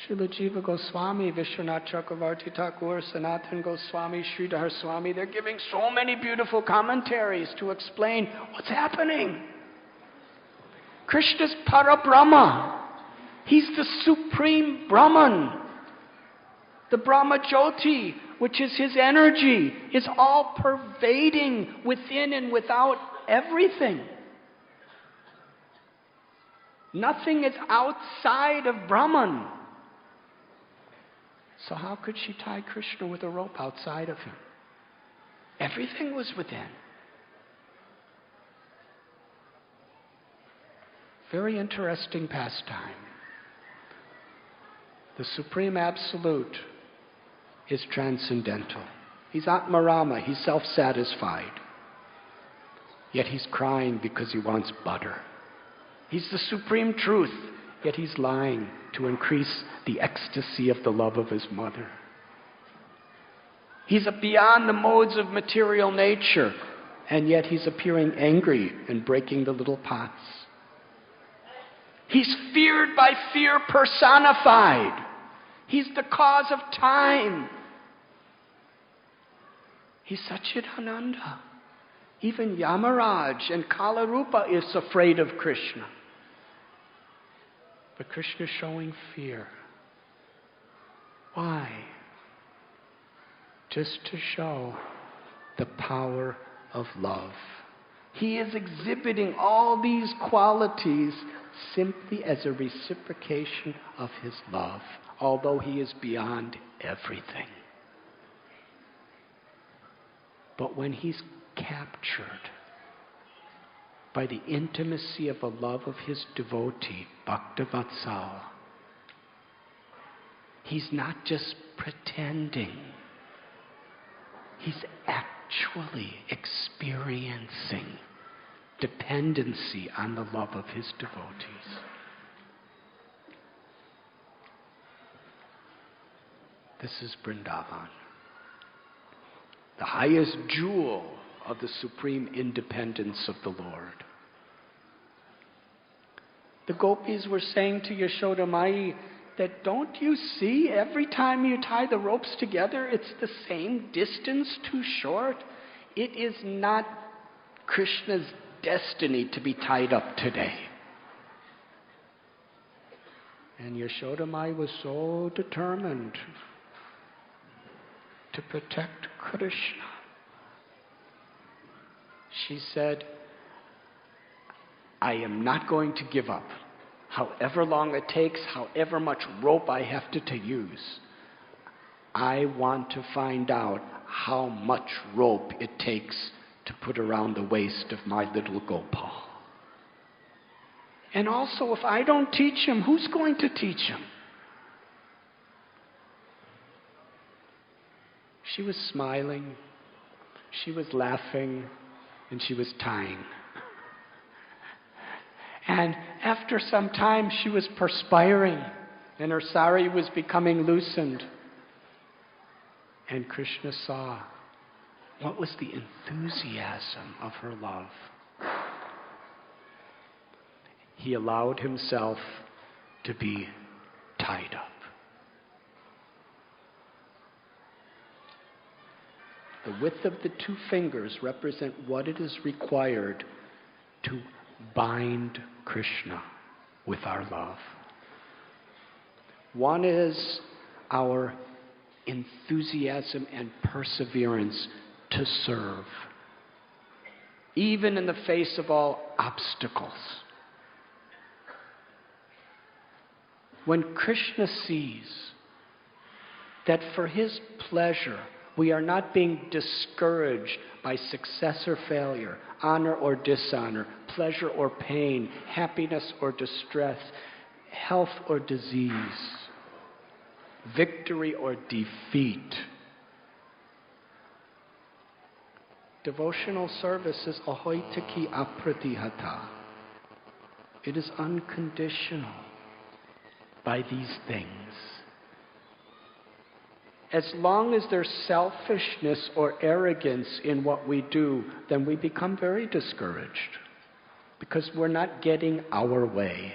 Srila Jiva Goswami, Vishwanath Chakravarti Thakur, Sanatan Goswami, Sridhar Swami, they're giving so many beautiful commentaries to explain what's happening. Krishna's Parabrahma. He's the supreme Brahman. The Brahma Jyoti, which is his energy, is all pervading within and without everything. Nothing is outside of Brahman. So how could she tie Krishna with a rope outside of him? Everything was within. Very interesting pastime. The Supreme Absolute is transcendental. He's Atmarama, he's self-satisfied. Yet he's crying because he wants butter. He's the Supreme Truth, yet he's lying to increase the ecstasy of the love of his mother. He's beyond the modes of material nature, and yet he's appearing angry and breaking the little pots. He's feared by fear personified. He's the cause of time. He's Satchidananda. Even Yamaraj and Kalarupa is afraid of Krishna. But Krishna is showing fear. Why? Just to show the power of love. He is exhibiting all these qualities simply as a reciprocation of his love, although he is beyond everything. But when he's captured by the intimacy of the love of his devotee, Bhaktavatsala, he's not just pretending. He's actually experiencing dependency on the love of his devotees. This is Vrindavan, the highest jewel of the supreme independence of the Lord. The gopis were saying to Yashoda Mai that, don't you see, every time you tie the ropes together, it's the same distance too short? It is not Krishna's destiny to be tied up today. And Yashoda Mai was so determined to protect Krishna. She said, I am not going to give up. However long it takes, however much rope I have to use. I want to find out how much rope it takes to put around the waist of my little Gopal. And also, if I don't teach him, who's going to teach him? She was smiling, she was laughing, and she was tying. And after some time, she was perspiring, and her sari was becoming loosened. And Krishna saw what was the enthusiasm of her love. He allowed himself to be tied up. The width of the two fingers represent what it is required to bind Krishna with our love. One is our enthusiasm and perseverance to serve, even in the face of all obstacles. When Krishna sees that for his pleasure, we are not being discouraged by success or failure, honor or dishonor, pleasure or pain, happiness or distress, health or disease, victory or defeat. Devotional service is ahaituky, apratihatā. It is unconditional by these things. As long as there's selfishness or arrogance in what we do, then we become very discouraged because we're not getting our way.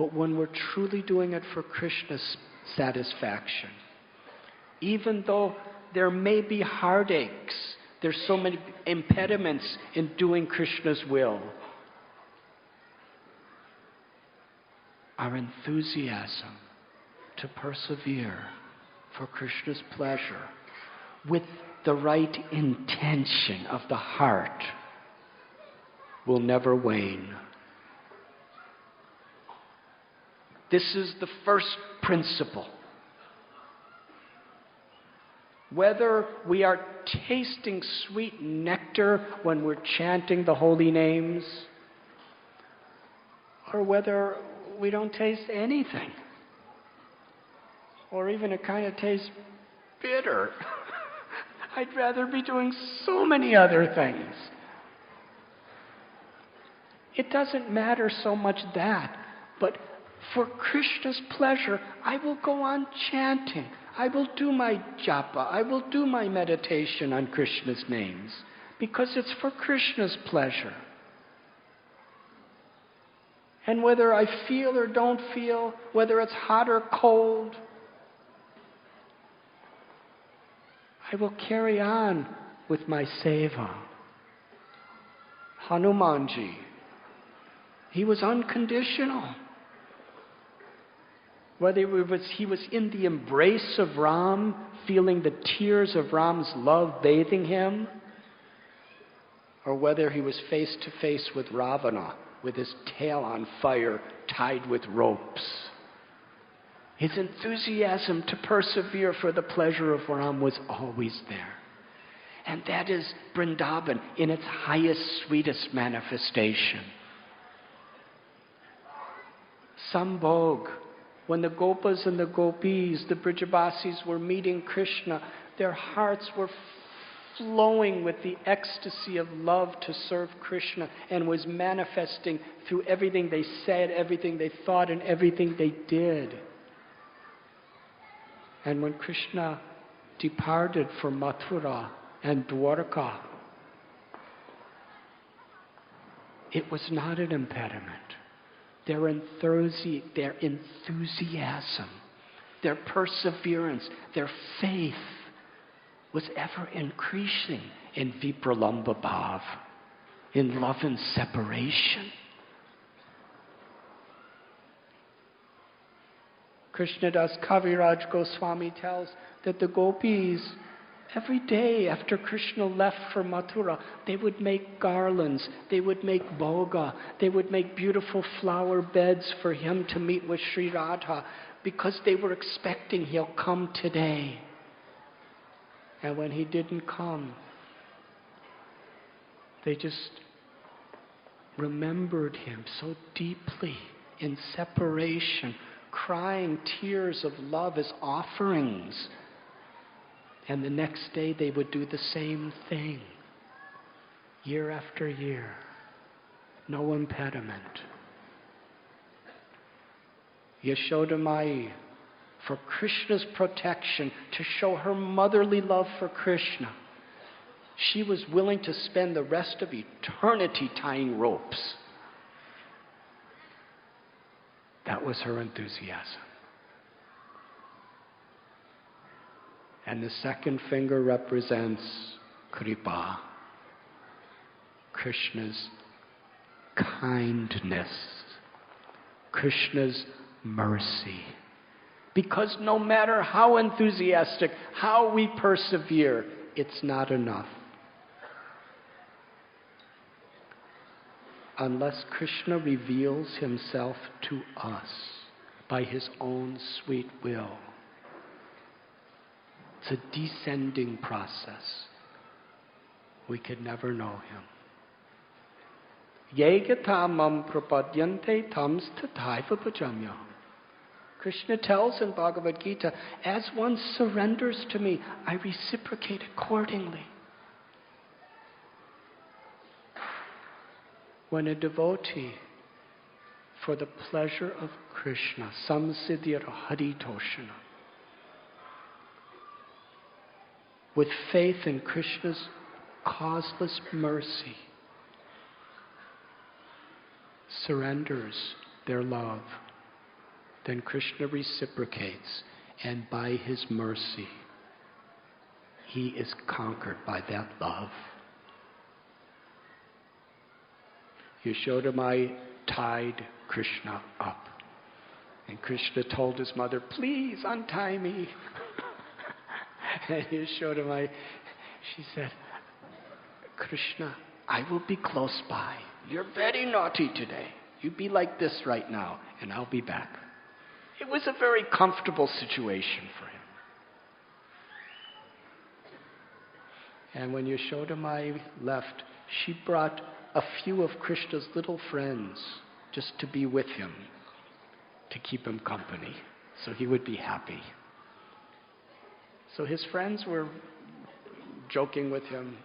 But when we're truly doing it for Krishna's satisfaction, even though there may be heartaches, there's so many impediments in doing Krishna's will, our enthusiasm to persevere for Krishna's pleasure with the right intention of the heart will never wane. This is the first principle. Whether we are tasting sweet nectar when we're chanting the holy names, or whether we don't taste anything, or even it kind of tastes bitter. I'd rather be doing so many other things. It doesn't matter so much that, but for Krishna's pleasure, I will go on chanting. I will do my japa. I will do my meditation on Krishna's names because it's for Krishna's pleasure. And whether I feel or don't feel, whether it's hot or cold, I will carry on with my seva. Hanumanji, he was unconditional. Whether he was in the embrace of Ram, feeling the tears of Ram's love bathing him, or whether he was face to face with Ravana, with his tail on fire, tied with ropes. His enthusiasm to persevere for the pleasure of Ram was always there. And that is Vrindavan in its highest, sweetest manifestation. Sambhog, when the Gopas and the Gopis, the Brijabasis, were meeting Krishna, their hearts were flowing with the ecstasy of love to serve Krishna and was manifesting through everything they said, everything they thought, and everything they did. And when Krishna departed for Mathura and Dwarka, it was not an impediment. Their enthusiasm, their perseverance, their faith was ever increasing in Vipralambha Bhav, in love and separation. Krishnadas Kaviraj Goswami tells that the gopis, every day after Krishna left for Mathura, they would make garlands, they would make bhoga, they would make beautiful flower beds for him to meet with Sri Radha because they were expecting he'll come today. And when he didn't come, they just remembered him so deeply in separation, crying tears of love as offerings. And the next day they would do the same thing, year after year. No impediment. Yashoda Mai, for Krishna's protection, to show her motherly love for Krishna, she was willing to spend the rest of eternity tying ropes. That was her enthusiasm. And the second finger represents Kripa, Krishna's kindness, Krishna's mercy. Because no matter how enthusiastic, how we persevere, it's not enough. Unless Krishna reveals himself to us by his own sweet will. It's a descending process. We could never know him. Yegata mam prapadyante tams tathaiva bhajamya. Krishna tells in Bhagavad Gita, as one surrenders to me, I reciprocate accordingly. When a devotee, for the pleasure of Krishna, samsiddhira haritoshana, with faith in Krishna's causeless mercy, surrenders their love then Krishna reciprocates, and by his mercy, he is conquered by that love. Yashodamai tied Krishna up. And Krishna told his mother, please untie me. And Yashodamai, she said, Krishna, I will be close by. You're very naughty today. You be like this right now, and I'll be back. It was a very comfortable situation for him. And when Yashodamai left, she brought a few of Krishna's little friends just to be with him, to keep him company, so he would be happy. So his friends were joking with him.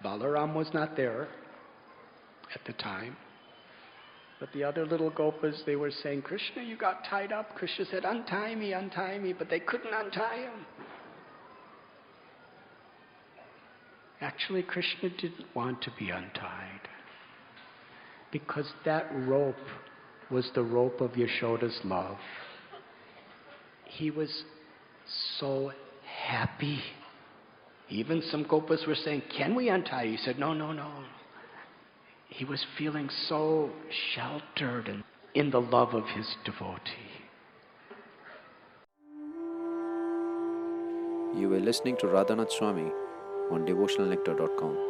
Balaram was not there at the time. But the other little gopas, they were saying, Krishna, you got tied up. Krishna said, untie me, but they couldn't untie him. Actually, Krishna didn't want to be untied, because that rope was the rope of Yashoda's love. He was so happy. Even some gopas were saying, can we untie you? He said, no. He was feeling so sheltered and in the love of his devotee. You were listening to Radhanath Swami on devotionalnectar.com.